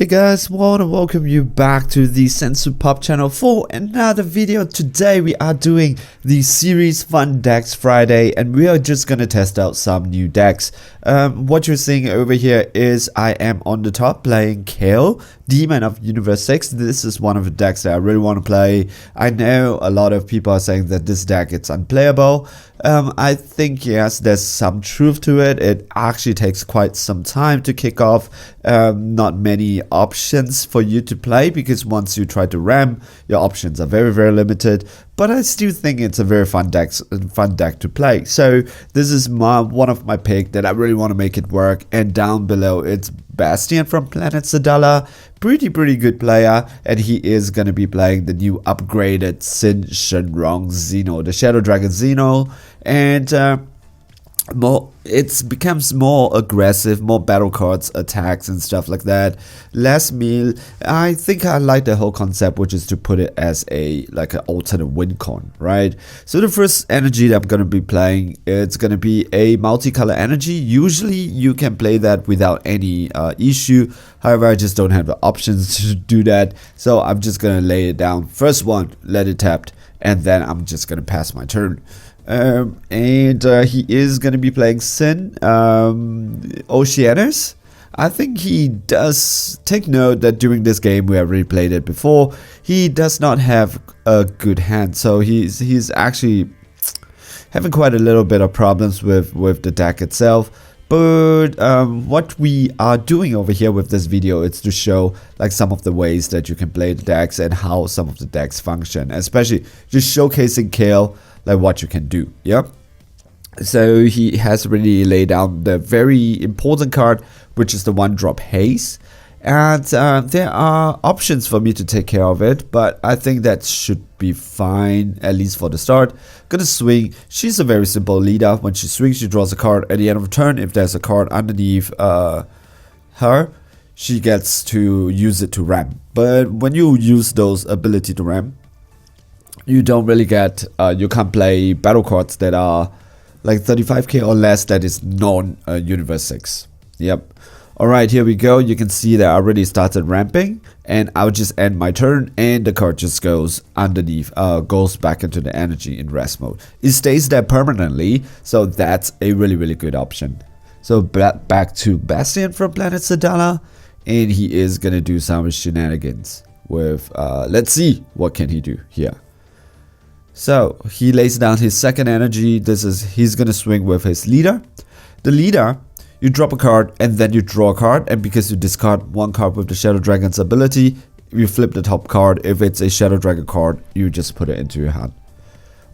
Hey guys, want to welcome you back to the Sensu Pop channel for another video. Today we are doing the series Fun Decks Friday and we are just gonna test out some new decks. What you're seeing over here is I am on the top playing Kale, Demon of Universe 6. This is one of the decks that I really want to play. I know a lot of people are saying that this deck is unplayable. I think yes, there's some truth to it. It actually takes quite some time to kick off. Not many options for you to play because once you try to ram, your options are very limited. But I still think it's a very fun deck to play. So this is one of my pick that I really want to make it work. And down below it's Bastion from Planet Sadala, pretty good player, and he is gonna be playing the new upgraded Syn Shenron Xeno, the Shadow Dragon Xeno, and it becomes more aggressive, more battle cards, attacks and stuff like that. Less meal. I think I like the whole concept, which is to put it as like an alternate win con, right? So the first energy that I'm gonna be playing, it's gonna be a multicolor energy. Usually you can play that without any issue. However, I just don't have the options to do that, so I'm just gonna lay it down. First one, let it tapped, and then I'm just gonna pass my turn. He is going to be playing Syn Oceanus. I think he does take note that during this game, we have already played it before, he does not have a good hand, so he's actually having quite a little bit of problems with the deck itself. But what we are doing over here with this video is to show like some of the ways that you can play the decks and how some of the decks function, especially just showcasing Kale, like what you can do. Yeah, so he has really laid down the very important card, which is the 1-drop haze, and there are options for me to take care of it, but I think that should be fine, at least for the start. Gonna swing. She's a very simple leader. When she swings, she draws a card. At the end of the turn, if there's a card underneath her, she gets to use it to ram. But when you use those ability to ram, you don't really get, you can't play battle cards that are like 35k or less that is non-Universe 6. Yep. Alright, here we go. You can see that I already started ramping, and I'll just end my turn and the card just goes underneath, goes back into the energy in rest mode. It stays there permanently, so that's a really good option. So back to Bastion from Planet Sadala, and he is gonna do some shenanigans with, let's see what can he do here. So he lays down his second energy. He's gonna swing with his leader. The leader, you drop a card and then you draw a card, and because you discard one card with the Shadow Dragon's ability, you flip the top card. If it's a Shadow Dragon card, you just put it into your hand.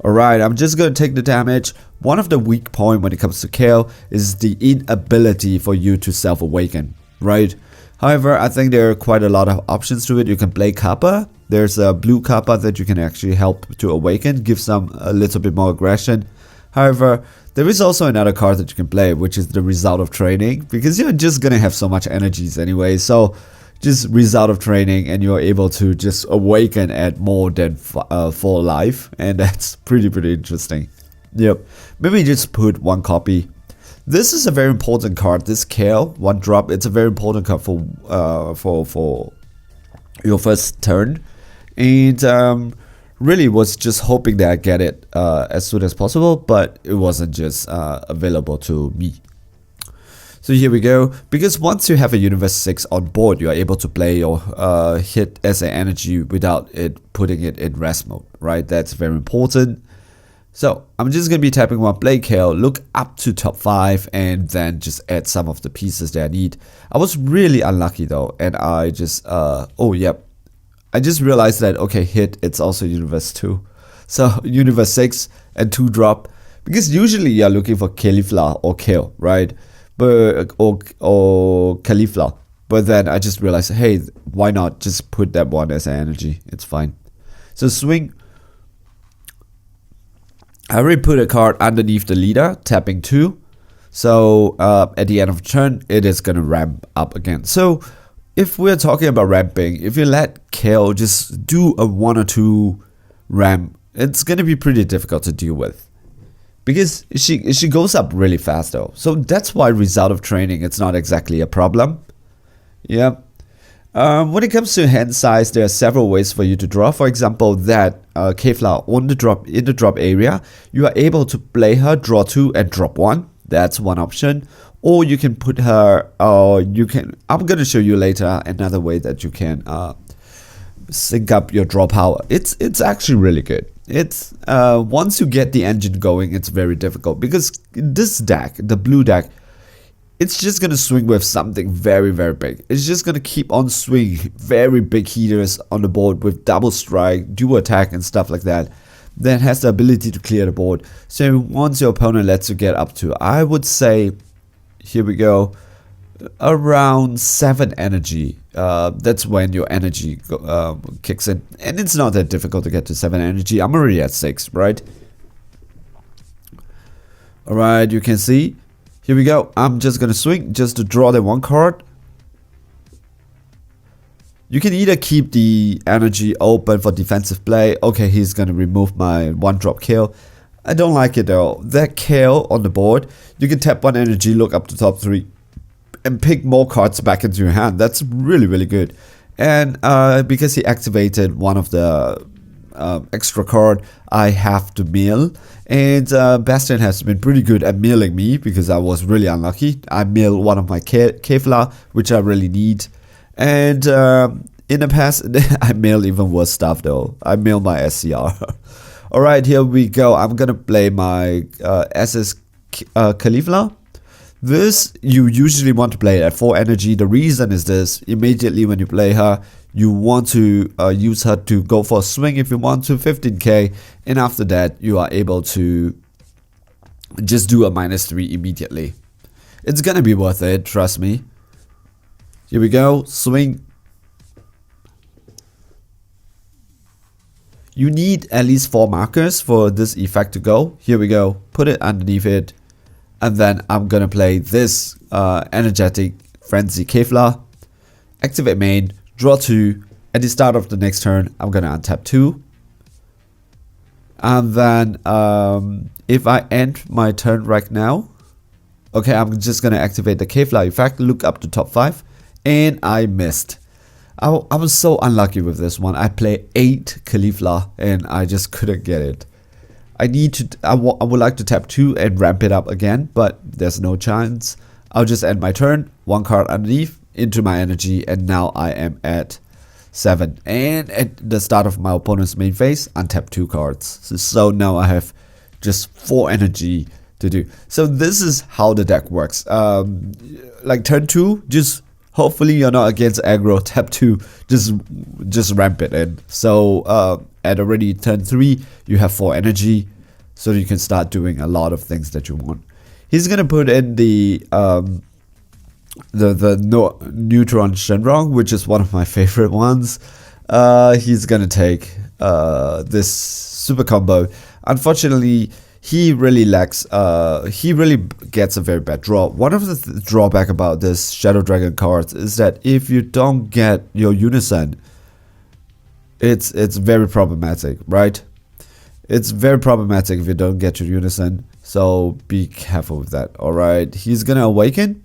Alright, I'm just gonna take the damage. One of the weak points when it comes to Kale is the inability for you to self-awaken, right? However, I think there are quite a lot of options to it. You can play Kappa. There's a blue Kappa that you can actually help to awaken, give a little bit more aggression. However, there is also another card that you can play, which is the Result of Training, because you're just gonna have so much energies anyway. So just Result of Training, and you're able to just awaken at more than 4 life, and that's pretty interesting. Yep. Maybe just put 1 copy. This is a very important card. This Kale 1-drop. It's a very important card for your first turn, and really was just hoping that I get it as soon as possible, but it wasn't just available to me. So here we go. Because once you have a Universe 6 on board, you are able to play your hit as an energy without it putting it in rest mode, right? That's very important. So I'm just going to be tapping 1, play Kale, look up to top 5, and then just add some of the pieces that I need. I was really unlucky though, and I just, oh yep. I just realized that, okay, hit, it's also Universe 2. So Universe 6 and 2-drop, because usually you're looking for Cauliflower or Kale, right? But, or Cauliflower. But then I just realized, hey, why not just put that one as an energy? It's fine. So swing. I already put a card underneath the leader, tapping 2. So at the end of the turn, it is going to ramp up again. So if we're talking about ramping, if you let Kale just do a 1 or 2 ramp, it's going to be pretty difficult to deal with. Because she goes up really fast though. So that's why Result of Training, it's not exactly a problem. Yeah. When it comes to hand size, there are several ways for you to draw. For example, that Kale on the drop in the drop area, you are able to play her, draw 2 and drop 1. That's one option. Or you can put her, I'm gonna show you later another way that you can sync up your draw power. It's actually really good. It's once you get the engine going, it's very difficult because this deck, the blue deck, it's just gonna swing with something very, very big. It's just gonna keep on swinging very big heaters on the board with double strike, dual attack and stuff like that. That has the ability to clear the board. So once your opponent lets you get up to, I would say, here we go, around 7 energy. That's when your energy kicks in. And it's not that difficult to get to 7 energy. I'm already at 6, right? Alright, you can see. Here we go. I'm just gonna swing just to draw the 1 card. You can either keep the energy open for defensive play. Okay, he's gonna remove my 1-drop Kale. I don't like it though. That Kale on the board, you can tap 1 energy, look up to top 3, and pick more cards back into your hand. That's really, really good. And because he activated one of the extra card, I have to mill. And Bastion has been pretty good at milling me because I was really unlucky. I milled one of my Kale, which I really need. And in the past, I milled even worse stuff though. I milled my SCR. Alright, here we go. I'm gonna play my SS Caulifla. This, you usually want to play at 4 energy. The reason is this: immediately when you play her, you want to use her to go for a swing if you want to, 15k, and after that you are able to just do a -3 immediately. It's gonna be worth it, trust me. Here we go, swing. You need at least 4 markers for this effect to go. Here we go, put it underneath it. And then I'm gonna play this energetic frenzy Kale, activate main, draw 2. At the start of the next turn, I'm gonna untap 2. And then if I end my turn right now, okay, I'm just gonna activate the Kale effect, look up to top 5, and I missed. I was so unlucky with this one. I played 8 Caulifla and I just couldn't get it. I would like to tap 2 and ramp it up again, but there's no chance. I'll just end my turn, 1 card underneath, into my energy, and now I am at 7. And at the start of my opponent's main phase, untap 2 cards. So now I have just 4 energy to do. So this is how the deck works. Like turn 2, just hopefully you're not against aggro. Tap 2, just ramp it in. So at already turn 3, you have 4 energy, so you can start doing a lot of things that you want. He's gonna put in the Neutron Shenron, which is one of my favorite ones. He's gonna take this super combo. Unfortunately, he really lacks. He really gets a very bad draw. One of the drawback about this Shadow Dragon cards is that if you don't get your Unison, it's very problematic, right? It's very problematic if you don't get your Unison. So be careful with that. All right, he's gonna awaken.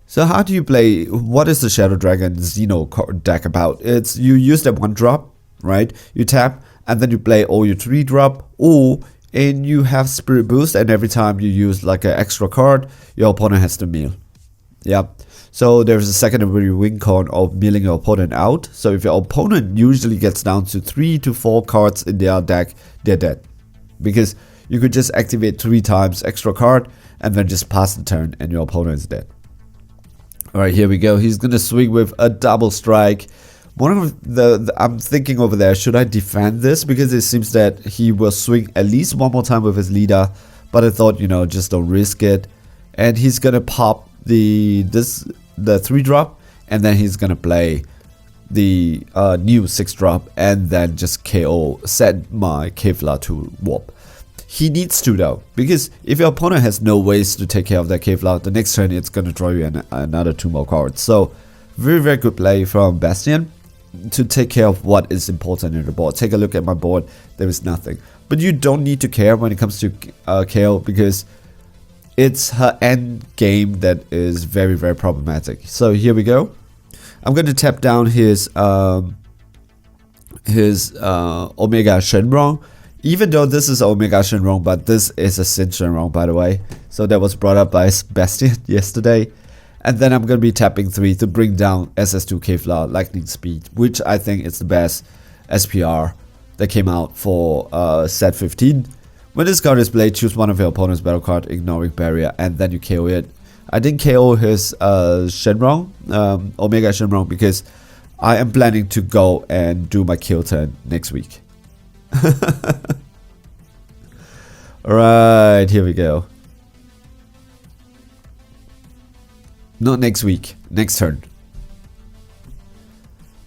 So how do you play? What is the Shadow Dragon Xeno deck about? It's you use that 1-drop, right? You tap and then you play all your 3-drop, and you have Spirit Boost, and every time you use like an extra card, your opponent has to mill. Yep. So there's a secondary win con of milling your opponent out. So if your opponent usually gets down to 3 to 4 cards in their deck, they're dead. Because you could just activate 3 times extra card and then just pass the turn and your opponent is dead. Alright, here we go. He's gonna swing with a double strike. One of I'm thinking over there, should I defend this? Because it seems that he will swing at least 1 more time with his leader. But I thought, just don't risk it. And he's gonna pop the 3-drop, and then he's gonna play the new 6-drop, and then just KO, set my Kale to warp. He needs to though, because if your opponent has no ways to take care of that Kale, the next turn it's gonna draw you another 2 more cards. So very, very good play from Bastion to take care of what is important in the board. Take a look at my board, there is nothing. But you don't need to care when it comes to Kale, because it's her end game that is very, very problematic. So here we go. I'm going to tap down his Omega Shenron. Even though this is Omega Shenron, but this is a Syn Shenron, by the way. So that was brought up by Sebastian yesterday. And then I'm going to be tapping 3 to bring down SS2 Kevlar Lightning Speed, which I think is the best SPR that came out for set 15. When this card is played, choose one of your opponent's battle card, ignoring barrier, and then you KO it. I didn't KO his Shenron, Omega Shenron, because I am planning to go and do my kill turn next week. Alright, here we go. Not next week, next turn.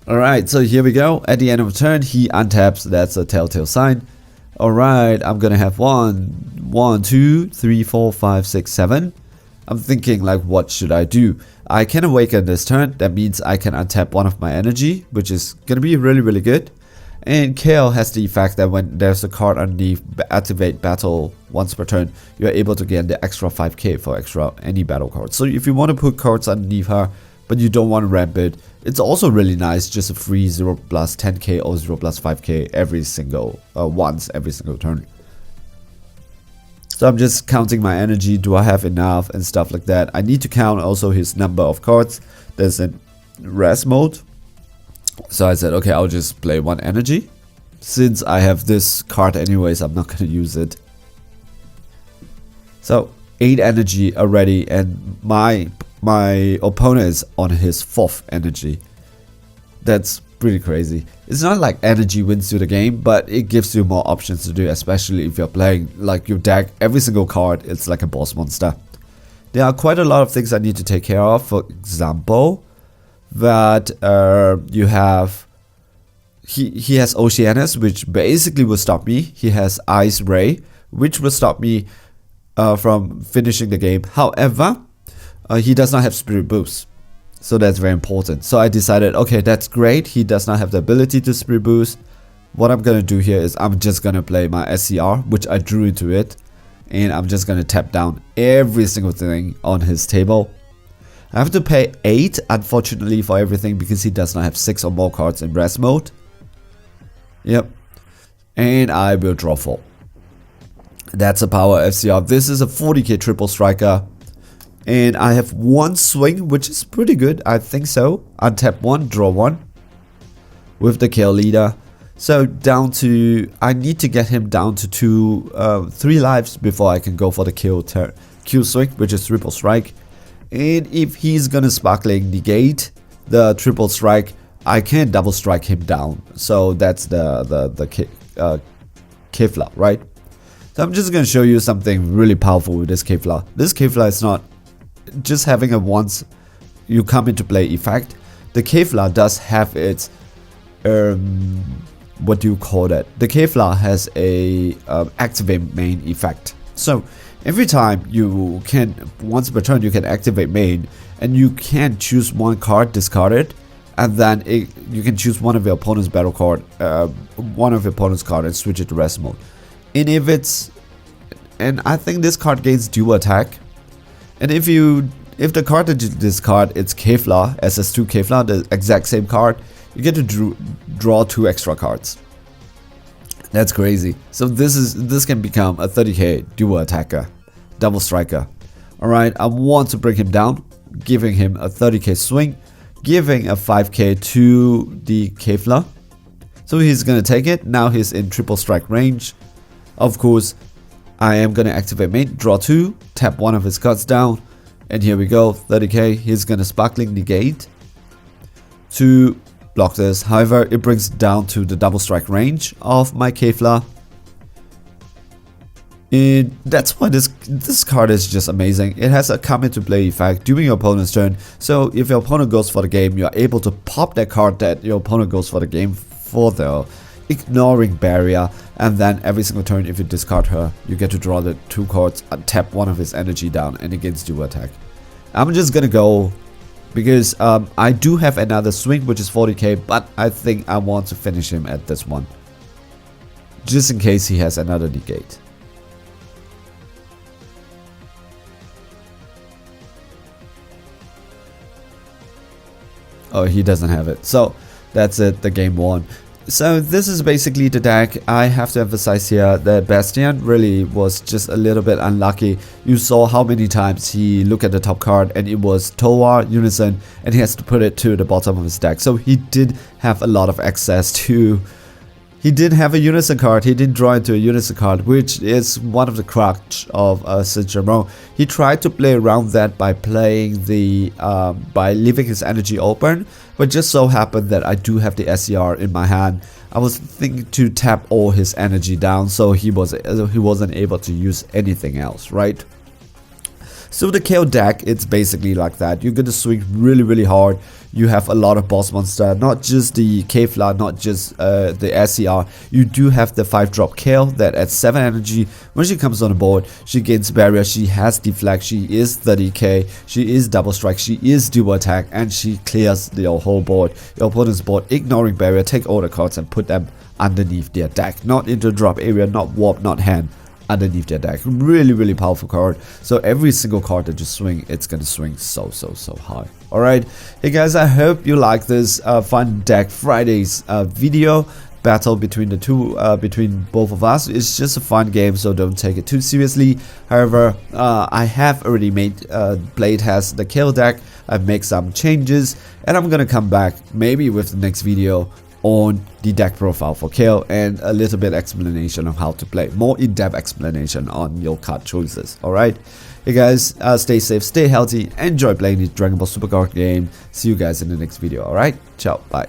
Alright, so here we go. At the end of the turn, he untaps. That's a telltale sign. Alright, I'm gonna have 1, 2, 3, 4, 5, 6, 7. I'm thinking like, what should I do? I can awaken this turn. That means I can untap one of my energy, which is gonna be really good. And Kale has the effect that when there's a card underneath activate battle once per turn, you're able to gain the extra 5k for extra any battle card. So if you want to put cards underneath her, but you don't want to ramp it, it's also really nice, just a free 0 plus 10k or 0 plus 5k every single, once every single turn. So I'm just counting my energy, do I have enough and stuff like that. I need to count also his number of cards. There's in rest mode. So I said, okay, I'll just play 1 energy. Since I have this card anyways, I'm not going to use it. So 8 energy already, and my opponent is on his 4th energy. That's pretty crazy. It's not like energy wins you the game, but it gives you more options to do, especially if you're playing like your deck. Every single card, it's like a boss monster. There are quite a lot of things I need to take care of. For example, that you have he has Oceanus, which basically will stop me. He has Ice Ray, which will stop me from finishing the game. However, he does not have Spirit Boost, so that's very important. So I decided, okay, that's great. He does not have the ability to Spirit Boost. What I'm gonna do here is I'm just gonna play my SCR, which I drew into it, and I'm just gonna tap down every single thing on his table. I have to pay 8, unfortunately, for everything because he does not have 6 or more cards in rest mode. Yep. And I will draw 4. That's a power FCR. This is a 40k triple striker. And I have 1 swing, which is pretty good. I think so. Untap 1, draw 1. With the Kale leader. So down to... I need to get him down to 3 lives before I can go for the Q swing, which is triple strike. And if he's gonna sparkling negate the triple strike, I can double strike him down. So that's the Kevlar, right? So I'm just gonna show you something really powerful with this Kevlar. This Kevlar is not just having a once you come into play effect. The Kevlar does have its what do you call that? The Kevlar has a activate main effect. So every time you can, once per turn, you can activate main, and you can choose 1 card, discard it, and then you can choose one of your opponent's battle card, one of your opponent's card, and switch it to rest mode. And if I think this card gains dual attack, and if the card that you discard it's Kevlar, SS2 Kevlar, the exact same card, you get to draw 2 extra cards. That's crazy. So this can become a 30k dual attacker, double striker. Alright, I want to bring him down, giving him a 30k swing, giving a 5k to the Kevlar. So he's gonna take it. Now he's in triple strike range. Of course, I am gonna activate main, draw 2, tap one of his cards down, and here we go, 30k. He's gonna sparkling negate to block this. However, it brings it down to the double strike range of my Kevlar. And that's why this card is just amazing. It has a come into play effect during your opponent's turn. So if your opponent goes for the game, you're able to pop that card that your opponent goes for the game for the ignoring barrier. And then every single turn, if you discard her, you get to draw the 2 cards and tap one of his energy down and against dual attack. I'm just gonna go because I do have another swing, which is 40k, but I think I want to finish him at this one, just in case he has another negate. Oh, he doesn't have it. So that's it, the game won. So this is basically the deck. I have to emphasize here that Bastian really was just a little bit unlucky. You saw how many times he looked at the top card and it was Towa, Unison, and he has to put it to the bottom of his deck. So he did have a lot of access to... He did have a Unison card, he did draw into a Unison card, which is one of the crux of Syn Shenron. He tried to play around that by playing the, by leaving his energy open, but just so happened that I do have the SCR in my hand. I was thinking to tap all his energy down, so he wasn't able to use anything else, right? So the Kale deck, it's basically like that. You're gonna swing really hard. You have a lot of boss monster, not just the Kefla, not just the SCR. You do have the 5-drop Kale that adds 7 energy. When she comes on the board, she gains barrier, she has deflect, she is 30k, she is double strike, she is dual attack, and she clears the whole board. Your opponent's board, ignoring barrier, take all the cards and put them underneath their deck. Not into drop area, not warp, not hand. Underneath their deck. Really powerful card. So every single card that you swing, it's gonna swing so high. Alright, hey guys, I hope you like this fun deck Fridays video battle between the two, between both of us. It's just a fun game, so don't take it too seriously. However, I have already made playtest the Kale deck. I've made some changes, and I'm gonna come back maybe with the next video on the deck profile for Kale and a little bit explanation of how to play, more in-depth explanation on your card choices. Alright, hey guys, stay safe, stay healthy, enjoy playing this Dragon Ball Super card game. See you guys in the next video. Alright, ciao, bye.